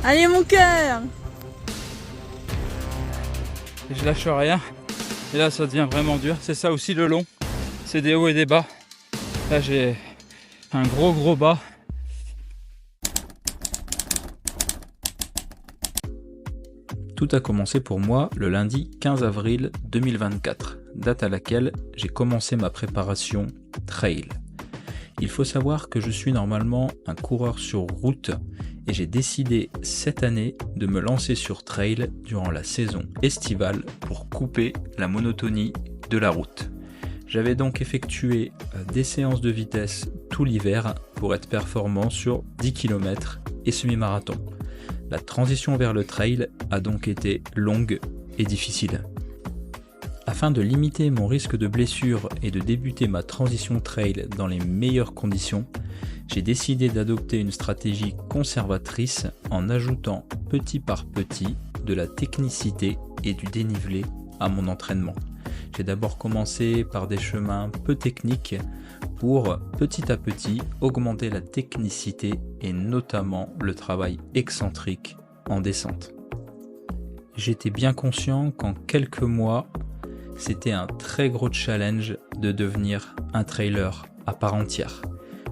Allez mon cœur! Et je lâche rien. Et là ça devient vraiment dur. C'est ça aussi le long. C'est des hauts et des bas. Là j'ai un gros bas. Tout a commencé pour moi le lundi 15 avril 2024, date à laquelle j'ai commencé ma préparation trail. Il faut savoir que je suis normalement un coureur sur route et j'ai décidé cette année de me lancer sur trail durant la saison estivale pour couper la monotonie de la route. J'avais donc effectué des séances de vitesse tout l'hiver pour être performant sur 10 km et semi-marathon. La transition vers le trail a donc été longue et difficile. Afin de limiter mon risque de blessure et de débuter ma transition trail dans les meilleures conditions, j'ai décidé d'adopter une stratégie conservatrice en ajoutant petit par petit de la technicité et du dénivelé à mon entraînement. J'ai d'abord commencé par des chemins peu techniques pour petit à petit augmenter la technicité et notamment le travail excentrique en descente. J'étais bien conscient qu'en quelques mois, c'était un très gros challenge de devenir un trailer à part entière.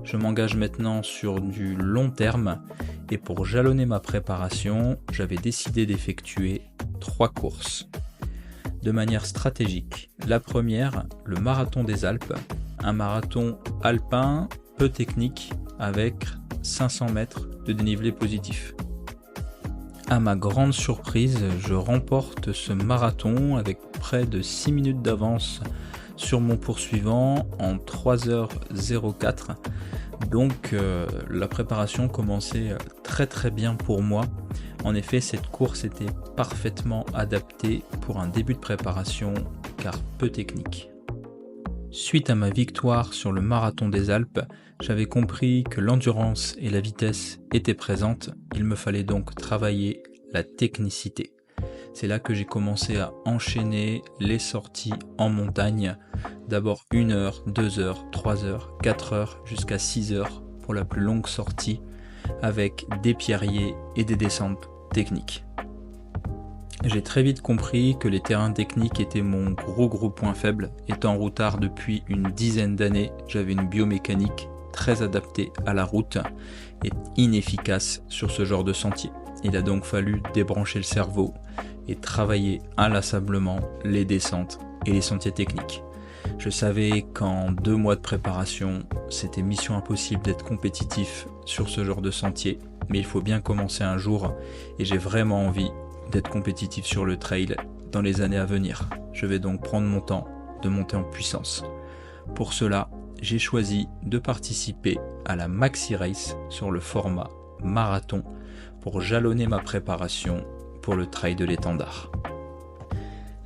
Je m'engage maintenant sur du long terme et pour jalonner ma préparation, j'avais décidé d'effectuer 3 courses. De manière stratégique. La première, le marathon des Alpes, un marathon alpin peu technique avec 500 mètres de dénivelé positif. À ma grande surprise, je remporte ce marathon avec près de 6 minutes d'avance sur mon poursuivant en 3h04. Donc la préparation commençait très bien pour moi. En effet, cette course était parfaitement adaptée pour un début de préparation car peu technique. Suite à ma victoire sur le marathon des Alpes, j'avais compris que l'endurance et la vitesse étaient présentes, il me fallait donc travailler la technicité. C'est là que j'ai commencé à enchaîner les sorties en montagne, d'abord 1 heure, 2 heures, 3 heures, 4 heures, jusqu'à 6 heures pour la plus longue sortie, avec des pierriers et des descentes techniques. J'ai très vite compris que les terrains techniques étaient mon gros point faible. Étant routard depuis une dizaine d'années, j'avais une biomécanique très adaptée à la route et inefficace sur ce genre de sentier. Il a donc fallu débrancher le cerveau et travailler inlassablement les descentes et les sentiers techniques. Je savais qu'en 2 mois de préparation, c'était mission impossible d'être compétitif sur ce genre de sentier, mais il faut bien commencer un jour et j'ai vraiment envie d'être compétitif sur le trail dans les années à venir. Je vais donc prendre mon temps de monter en puissance. Pour cela, j'ai choisi de participer à la Maxi Race sur le format marathon pour jalonner ma préparation pour le trail de l'étendard.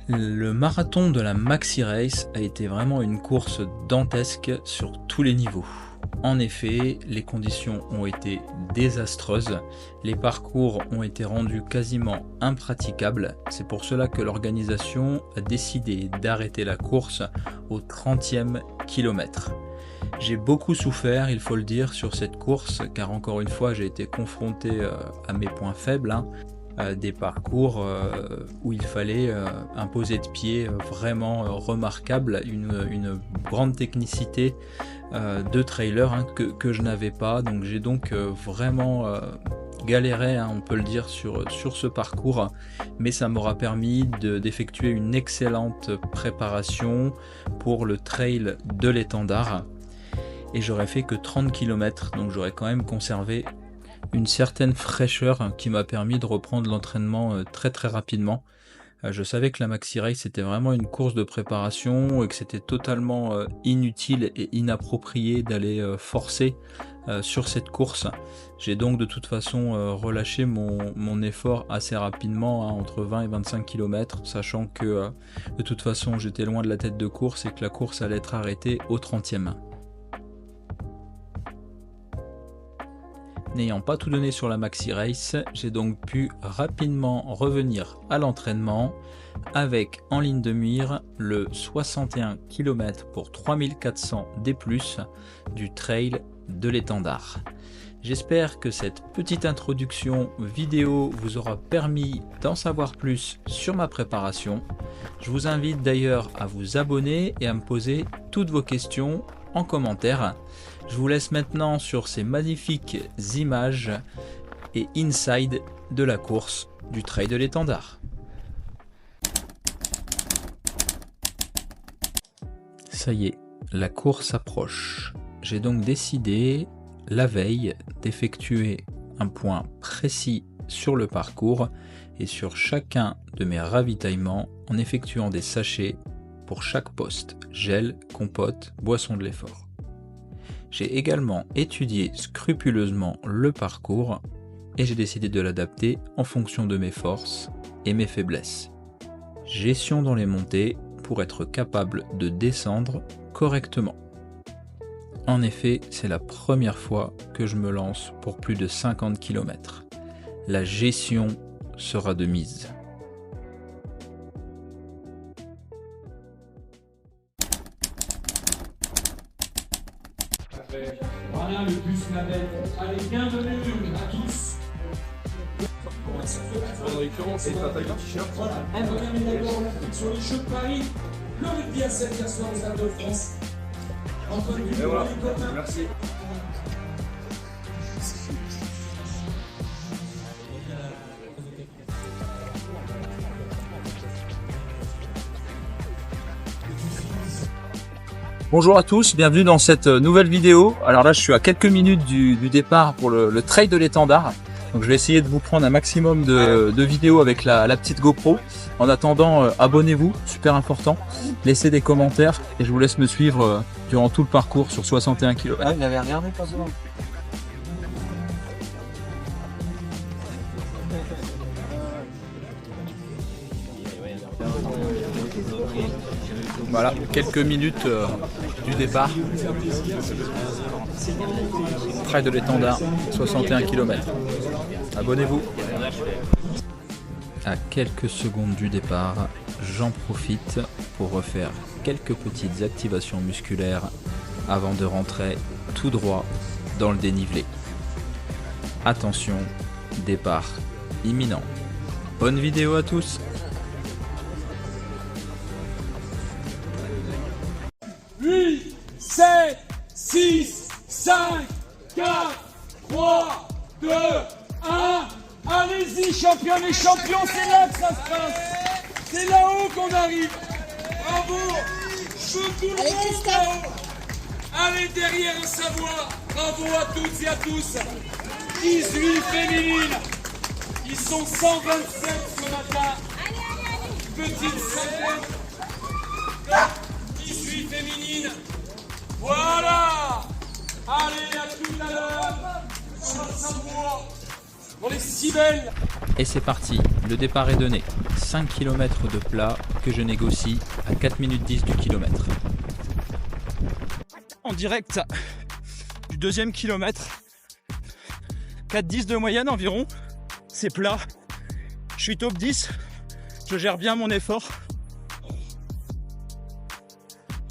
Le marathon de la Maxi Race a été vraiment une course dantesque sur tous les niveaux. En effet, les conditions ont été désastreuses, les parcours ont été rendus quasiment impraticables, c'est pour cela que l'organisation a décidé d'arrêter la course au 30e kilomètre. J'ai beaucoup souffert, il faut le dire, sur cette course, car encore une fois j'ai été confronté à mes points faibles, des parcours où il fallait imposer de pied vraiment remarquable, une grande technicité de trailer que je n'avais pas, donc j'ai donc vraiment galéré, on peut le dire, sur ce parcours, mais ça m'aura permis d'effectuer une excellente préparation pour le trail de l'étendard et j'aurais fait que 30 km, donc j'aurais quand même conservé une certaine fraîcheur qui m'a permis de reprendre l'entraînement très rapidement. Je savais que la Maxi Race c'était vraiment une course de préparation et que c'était totalement inutile et inapproprié d'aller forcer sur cette course. J'ai donc de toute façon relâché mon effort assez rapidement, entre 20 et 25 km, sachant que de toute façon j'étais loin de la tête de course et que la course allait être arrêtée au 30e. N'ayant pas tout donné sur la Maxi Race, j'ai donc pu rapidement revenir à l'entraînement avec en ligne de mire le 61 km pour 3400 D+, du trail de l'étendard. J'espère que cette petite introduction vidéo vous aura permis d'en savoir plus sur ma préparation. Je vous invite d'ailleurs à vous abonner et à me poser toutes vos questions en commentaire. Je vous laisse maintenant sur ces magnifiques images et inside de la course du Trail de l'Étendard. Ça y est, la course approche. J'ai donc décidé la veille d'effectuer un point précis sur le parcours et sur chacun de mes ravitaillements en effectuant des sachets pour chaque poste, gel, compote, boisson de l'effort. J'ai également étudié scrupuleusement le parcours et j'ai décidé de l'adapter en fonction de mes forces et mes faiblesses. Gestion dans les montées pour être capable de descendre correctement. En effet, c'est la première fois que je me lance pour plus de 50 km. La gestion sera de mise. Voilà le bus Label. Allez, bienvenue à tous. Voilà, on termine d'abord sur les Jeux de Paris. Le rugby à 7 hier soir au Stade de France. Antoine Dupont, voilà. Merci. Bonjour à tous, bienvenue dans cette nouvelle vidéo. Alors là je suis à quelques minutes du départ pour le Trail de l'Étendard. Donc je vais essayer de vous prendre un maximum de vidéos avec la petite GoPro. En attendant, abonnez-vous, super important. Laissez des commentaires et je vous laisse me suivre durant tout le parcours sur 61 km. Ah, il avait regardé pas souvent. Voilà, quelques minutes du départ. Trail de l'Étendard, 61 km. Abonnez-vous. À quelques secondes du départ, j'en profite pour refaire quelques petites activations musculaires avant de rentrer tout droit dans le dénivelé. Attention, départ imminent. Bonne vidéo à tous! 8, 7, 6, 5, 4, 3, 2, 1. Allez-y, champions et champions, c'est là que ça se passe. C'est là-haut qu'on arrive. Bravo. Je veux tout le monde là-haut. Allez derrière un Savoie. Bravo à toutes et à tous. 18 féminines. Ils sont 127 ce matin. Petite centaine. 18 féminines. Voilà. Allez, à tout à l'heure. Sur la Savoie. On est si belles. Et c'est parti, le départ est donné. 5 km de plat que je négocie à 4 minutes 10 du kilomètre. En direct du deuxième kilomètre, 4,10 de moyenne environ, c'est plat. Je suis top 10, je gère bien mon effort.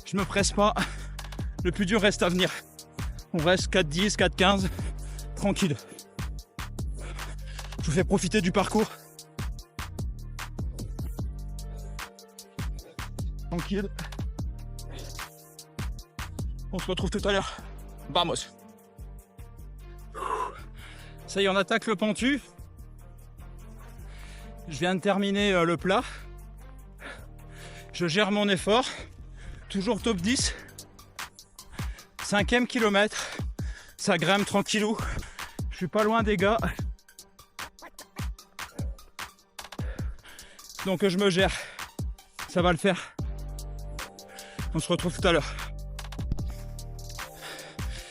Je me presse pas, le plus dur reste à venir. On reste 4,10, 4,15, tranquille. Je vous fais profiter du parcours. Tranquille. On se retrouve tout à l'heure. Vamos. Ça y est, on attaque le pentu. Je viens de terminer le plat. Je gère mon effort. Toujours top 10. 5e kilomètre. Ça grimpe tranquillou. Je suis pas loin des gars. Donc je me gère. Ça va le faire. On se retrouve tout à l'heure.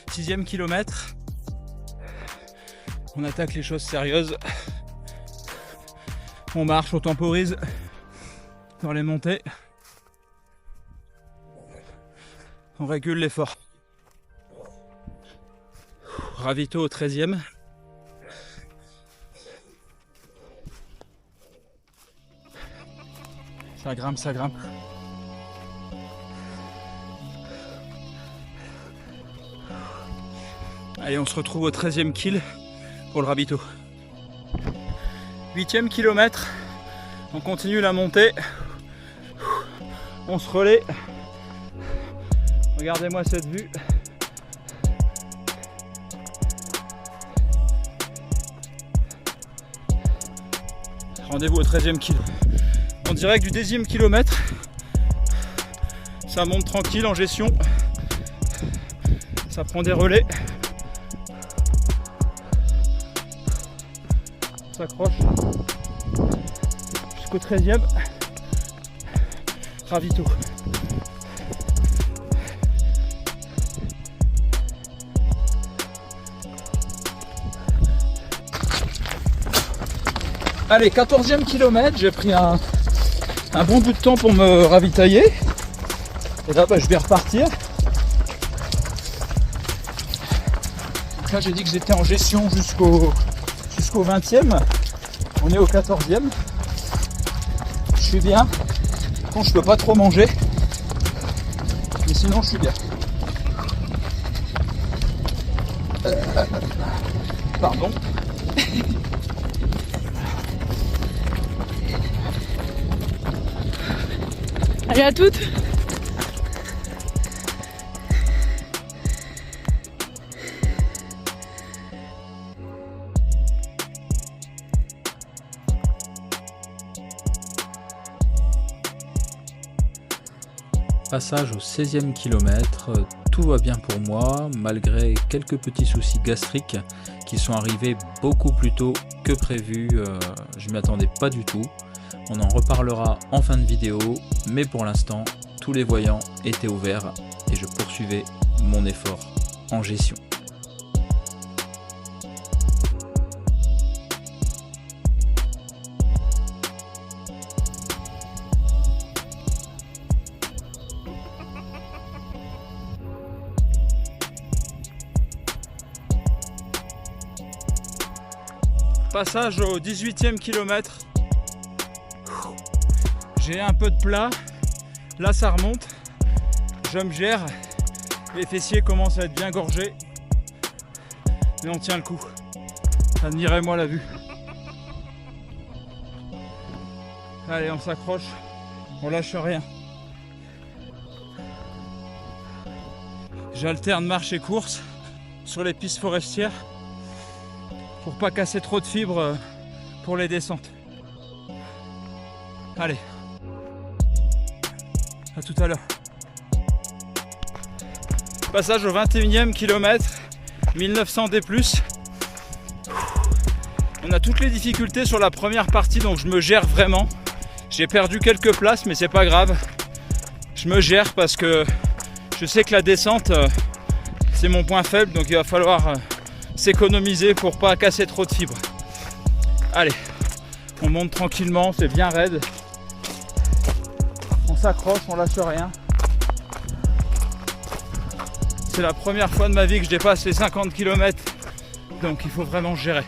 6e kilomètre. On attaque les choses sérieuses. On marche, on temporise dans les montées. On régule l'effort. Ravito au 13e. Ça grimpe, ça grimpe. Allez, on se retrouve au 13e kill pour le ravito. 8e kilomètre, on continue la montée. On se relaie. Regardez-moi cette vue. Rendez-vous au 13e kilo. En direct du 10e kilomètre. Ça monte tranquille en gestion. Ça prend des relais. On s'accroche jusqu'au 13e. Ravito. Allez, 14e kilomètre, j'ai pris un bon bout de temps pour me ravitailler. Et là, je vais repartir. Donc là, j'ai dit que j'étais en gestion jusqu'au 20e. On est au 14e. Je suis bien. Bon, je peux pas trop manger. Mais sinon, je suis bien. Pardon. Allez, à toutes. Passage au 16e kilomètre, tout va bien pour moi, malgré quelques petits soucis gastriques qui sont arrivés beaucoup plus tôt que prévu, je m'y attendais pas du tout. On en reparlera en fin de vidéo, mais pour l'instant, tous les voyants étaient ouverts et je poursuivais mon effort en gestion. Passage au 18e kilomètre. J'ai un peu de plat. Là ça remonte. Je me gère. Les fessiers commencent à être bien gorgés. Mais on tient le coup. Admirez-moi la vue. Allez, on s'accroche. On lâche rien. J'alterne marche et course sur les pistes forestières pour pas casser trop de fibres pour les descentes. Allez, à tout à l'heure. Passage au 21e kilomètre, 1900 D+. On a toutes les difficultés sur la première partie, donc je me gère vraiment. J'ai perdu quelques places, mais c'est pas grave. Je me gère parce que je sais que la descente, c'est mon point faible, donc il va falloir s'économiser pour pas casser trop de fibres. Allez, on monte tranquillement, c'est bien raide. On s'accroche, on lâche rien. C'est la première fois de ma vie que je dépasse les 50 km, donc il faut vraiment gérer.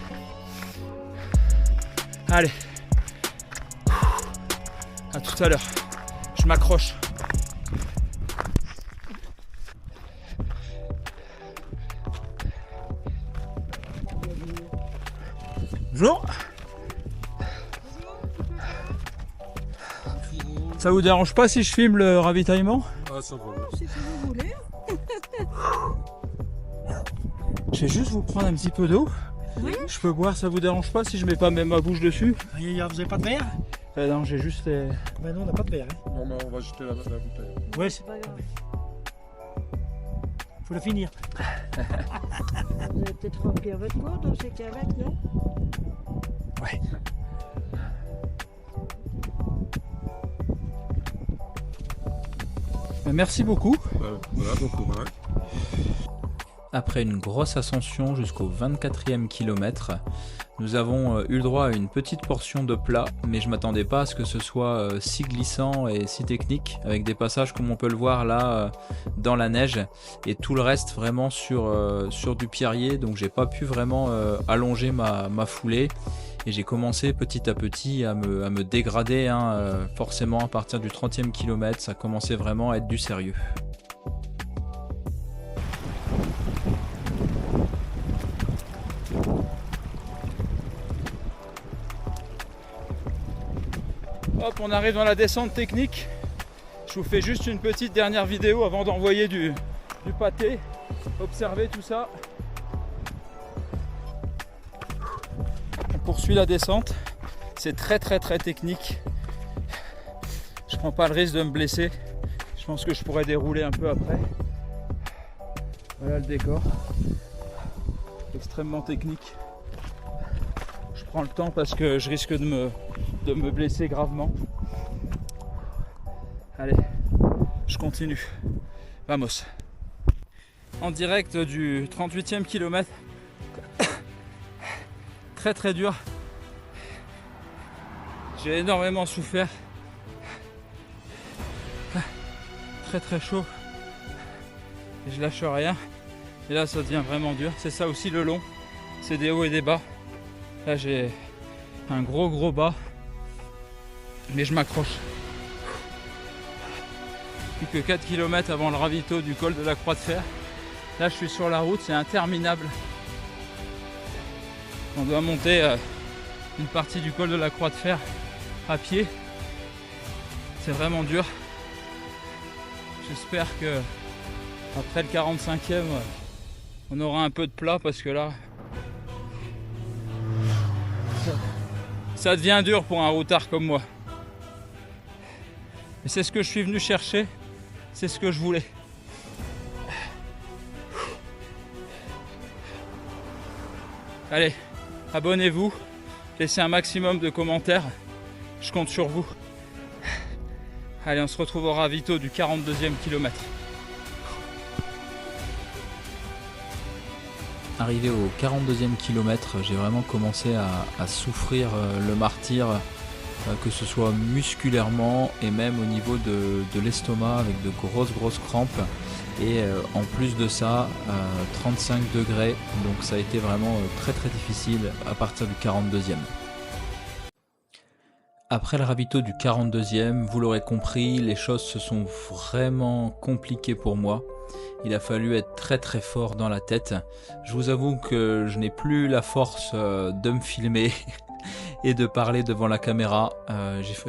Allez, à tout à l'heure. Je m'accroche. Bonjour. Ça vous dérange pas si je filme le ravitaillement? Ah, ça va. Si vous voulez. Je vais juste vous prendre un petit peu d'eau. Oui. Je peux boire, ça vous dérange pas si je mets pas même ma bouche dessus? Vous avez pas de verre? Non, j'ai juste les... Ben non, on n'a pas de verre. Hein. Non, mais on va jeter la bouteille. Ouais, c'est Pas grave. faut le finir. Vous avez peut-être rempli votre cours dans ces cavettes, non? Ouais. Merci beaucoup. Voilà, donc voilà. Après une grosse ascension jusqu'au 24e kilomètre, nous avons eu le droit à une petite portion de plat, mais je m'attendais pas à ce que ce soit si glissant et si technique, avec des passages comme on peut le voir là dans la neige, et tout le reste vraiment sur du pierrier, donc j'ai pas pu vraiment allonger ma foulée, et j'ai commencé petit à petit à me dégrader, forcément à partir du 30e kilomètre, ça commençait vraiment à être du sérieux. Hop, on arrive dans la descente technique. Je vous fais juste une petite dernière vidéo avant d'envoyer du pâté. Observez tout ça. On poursuit la descente. C'est très technique. Je prends pas le risque de me blesser. Je pense que je pourrais dérouler un peu après. Voilà le décor. Extrêmement technique. Je prends le temps parce que je risque de me blesser gravement. Allez, je continue. Vamos. En direct du 38e kilomètre. Très dur. J'ai énormément souffert. Très chaud. Et je lâche rien. Et là ça devient vraiment dur. C'est ça aussi le long. C'est des hauts et des bas. Là j'ai un gros bas. Mais je m'accroche. Plus que 4 km avant le ravito du col de la Croix de Fer. Là je suis sur la route, c'est interminable. On doit monter une partie du col de la Croix de Fer à pied. C'est vraiment dur. J'espère que après le 45e, on aura un peu de plat parce que là, ça devient dur pour un routard comme moi. Mais c'est ce que je suis venu chercher, c'est ce que je voulais. Allez, abonnez-vous, laissez un maximum de commentaires, je compte sur vous. Allez, on se retrouve au ravito du 42e kilomètre. Arrivé au 42e kilomètre, j'ai vraiment commencé à souffrir le martyre, que ce soit musculairement et même au niveau de l'estomac avec de grosses crampes. Et en plus de ça, 35 degrés, donc ça a été vraiment très difficile à partir du 42e. Après le ravito du 42e, vous l'aurez compris, les choses se sont vraiment compliquées pour moi. Il a fallu être très fort dans la tête. Je vous avoue que je n'ai plus la force de me filmer et de parler devant la caméra.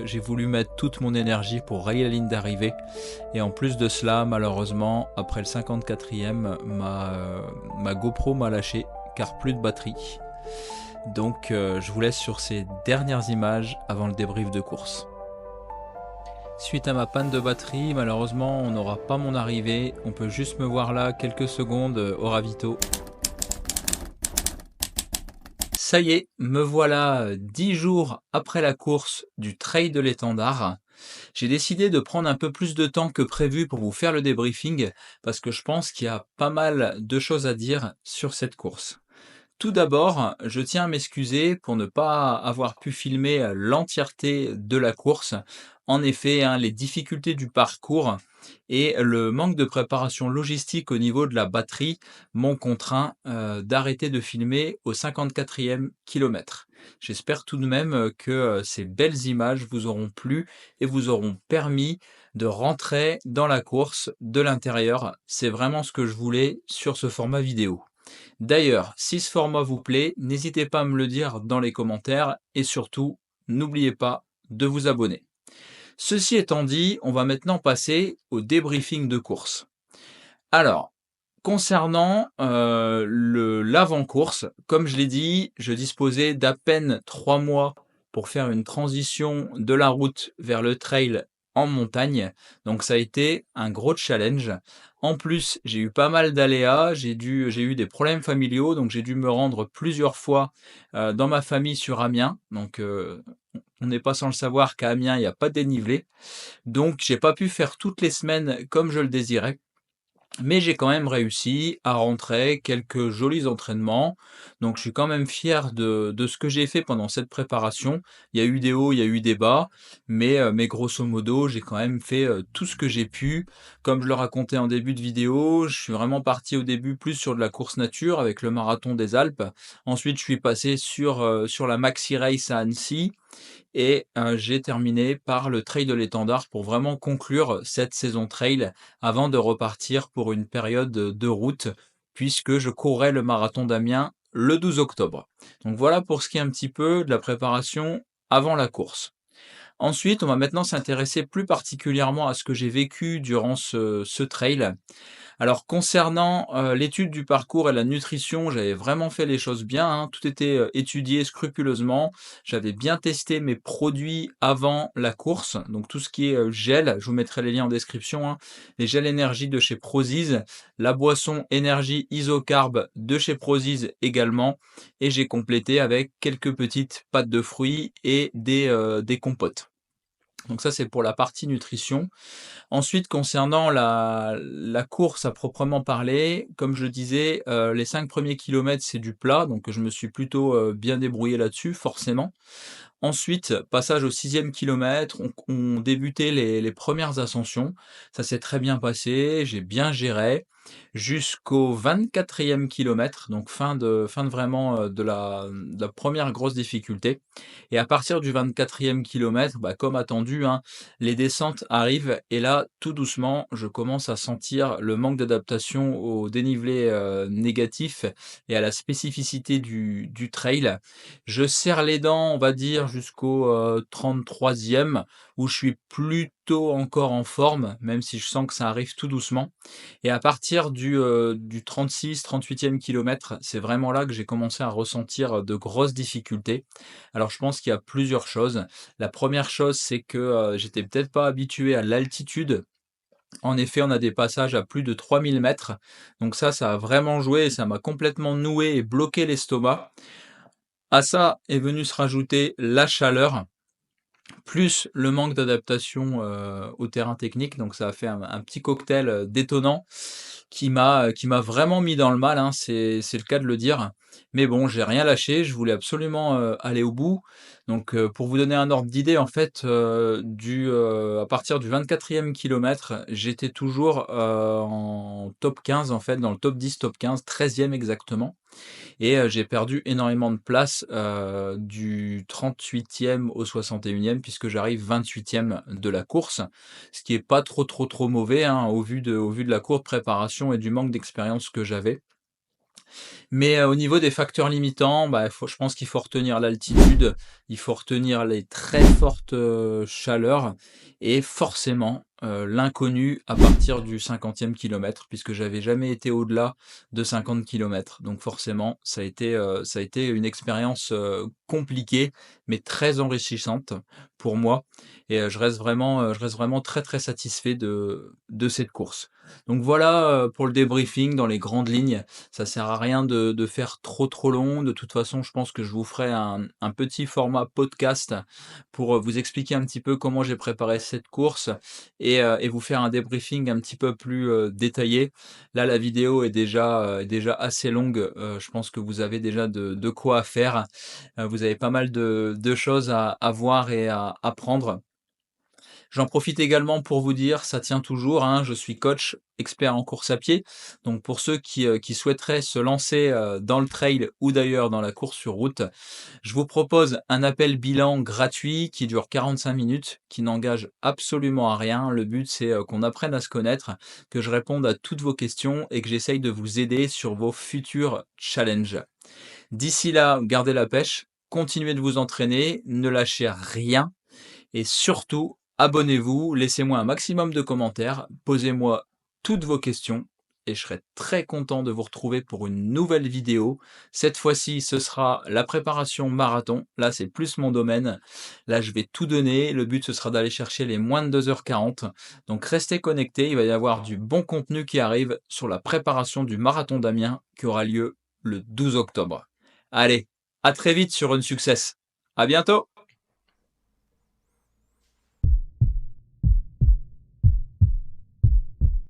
J'ai voulu mettre toute mon énergie pour rayer la ligne d'arrivée. Et en plus de cela, malheureusement, après le 54e, ma GoPro m'a lâché car plus de batterie. Donc je vous laisse sur ces dernières images avant le débrief de course. Suite à ma panne de batterie, malheureusement on n'aura pas mon arrivée. On peut juste me voir là quelques secondes au ravito. Ça y est, me voilà 10 jours après la course du Trail de l'Étendard. J'ai décidé de prendre un peu plus de temps que prévu pour vous faire le débriefing parce que je pense qu'il y a pas mal de choses à dire sur cette course. Tout d'abord, je tiens à m'excuser pour ne pas avoir pu filmer l'entièreté de la course. En effet, les difficultés du parcours et le manque de préparation logistique au niveau de la batterie m'ont contraint d'arrêter de filmer au 54e kilomètre. J'espère tout de même que ces belles images vous auront plu et vous auront permis de rentrer dans la course de l'intérieur. C'est vraiment ce que je voulais sur ce format vidéo. D'ailleurs, si ce format vous plaît, n'hésitez pas à me le dire dans les commentaires et surtout, n'oubliez pas de vous abonner. Ceci étant dit, on va maintenant passer au débriefing de course. Alors, concernant l'avant-course, comme je l'ai dit, je disposais d'à peine 3 mois pour faire une transition de la route vers le trail en montagne, donc ça a été un gros challenge. En plus, j'ai eu pas mal d'aléas, j'ai eu des problèmes familiaux, donc j'ai dû me rendre plusieurs fois dans ma famille sur Amiens. Donc on n'est pas sans le savoir qu'à Amiens, il n'y a pas de dénivelé. Donc j'ai pas pu faire toutes les semaines comme je le désirais. Mais j'ai quand même réussi à rentrer quelques jolis entraînements. Donc je suis quand même fier de ce que j'ai fait pendant cette préparation. Il y a eu des hauts, il y a eu des bas, mais grosso modo, j'ai quand même fait tout ce que j'ai pu. Comme je le racontais en début de vidéo, je suis vraiment parti au début plus sur de la course nature avec le marathon des Alpes. Ensuite, je suis passé sur la Maxi Race à Annecy. Et j'ai terminé par le Trail de l'Étendard pour vraiment conclure cette saison trail avant de repartir pour une période de route puisque je courrais le marathon d'Amiens le 12 octobre. Donc voilà pour ce qui est un petit peu de la préparation avant la course. Ensuite, on va maintenant s'intéresser plus particulièrement à ce que j'ai vécu durant ce trail. Alors concernant, l'étude du parcours et la nutrition, j'avais vraiment fait les choses bien, hein. Tout était, étudié scrupuleusement. J'avais bien testé mes produits avant la course, donc tout ce qui est, gel, je vous mettrai les liens en description, hein. Les gels énergie de chez Prozis, la boisson énergie isocarbe de chez Prozis également et j'ai complété avec quelques petites pâtes de fruits et des compotes. Donc ça, c'est pour la partie nutrition. Ensuite, concernant la course à proprement parler, comme je disais, les 5 premiers kilomètres, c'est du plat, donc je me suis plutôt, bien débrouillé là-dessus, forcément. Ensuite, passage au 6e kilomètre, on débutait les premières ascensions. Ça s'est très bien passé, j'ai bien géré jusqu'au 24e kilomètre, donc fin de vraiment, de la première grosse difficulté et à partir du 24e kilomètre, bah, comme attendu, hein, les descentes arrivent et là, tout doucement, je commence à sentir le manque d'adaptation au dénivelé, négatif et à la spécificité du trail. Je serre les dents, on va dire, jusqu'au, 33e où je suis plutôt encore en forme, même si je sens que ça arrive tout doucement et à partir du 36-38e kilomètre, c'est vraiment là que j'ai commencé à ressentir, de grosses difficultés. Alors je pense qu'il y a plusieurs choses. La première chose, c'est que, j'étais peut-être pas habitué à l'altitude. En effet, on a des passages à plus de 3000 mètres, donc ça a vraiment joué et ça m'a complètement noué et bloqué l'estomac. À ça est venu se rajouter la chaleur, plus le manque d'adaptation, au terrain technique, donc ça a fait un petit cocktail, détonnant qui m'a vraiment mis dans le mal, hein, c'est le cas de le dire. Mais bon, j'ai rien lâché, je voulais absolument, aller au bout. Donc, pour vous donner un ordre d'idée, en fait, à partir du 24e kilomètre, j'étais toujours, en top 15 en fait, dans le top 10, top 15, 13e exactement et j'ai perdu énormément de place, du 38e au 61e puisque j'arrive 28e de la course. Ce qui est pas trop mauvais, hein, au vu de la courte préparation et du manque d'expérience que j'avais. Mais, au niveau des facteurs limitants, bah, je pense qu'il faut retenir l'altitude, il faut retenir les très fortes, chaleurs et forcément, l'inconnu à partir du 50e kilomètre puisque j'avais jamais été au-delà de 50 kilomètres. Donc forcément, ça a été une expérience, compliquée, mais très enrichissante pour moi et je reste vraiment très satisfait de cette course. Donc voilà, pour le débriefing dans les grandes lignes. Ça sert à rien de faire trop long. De toute façon, je pense que je vous ferai un petit format podcast pour, vous expliquer un petit peu comment j'ai préparé cette course et vous faire un débriefing un petit peu plus, détaillé. Là, la vidéo est déjà assez longue, je pense que vous avez déjà de quoi faire. Vous avez pas mal de choses à voir et à apprendre. J'en profite également pour vous dire, ça tient toujours, hein, je suis coach expert en course à pied. Donc pour ceux qui souhaiteraient se lancer dans le trail ou d'ailleurs dans la course sur route, je vous propose un appel bilan gratuit qui dure 45 minutes, qui n'engage absolument à rien. Le but c'est qu'on apprenne à se connaître, que je réponde à toutes vos questions et que j'essaye de vous aider sur vos futurs challenges. D'ici là, gardez la pêche, continuez de vous entraîner, ne lâchez rien et surtout, abonnez-vous, laissez-moi un maximum de commentaires, posez-moi toutes vos questions et je serai très content de vous retrouver pour une nouvelle vidéo. Cette fois-ci, ce sera la préparation marathon. Là, c'est plus mon domaine. Là, je vais tout donner. Le but, ce sera d'aller chercher les moins de 2h40. Donc, restez connectés. Il va y avoir du bon contenu qui arrive sur la préparation du marathon d'Amiens qui aura lieu le 12 octobre. Allez, à très vite sur Run Success. À bientôt!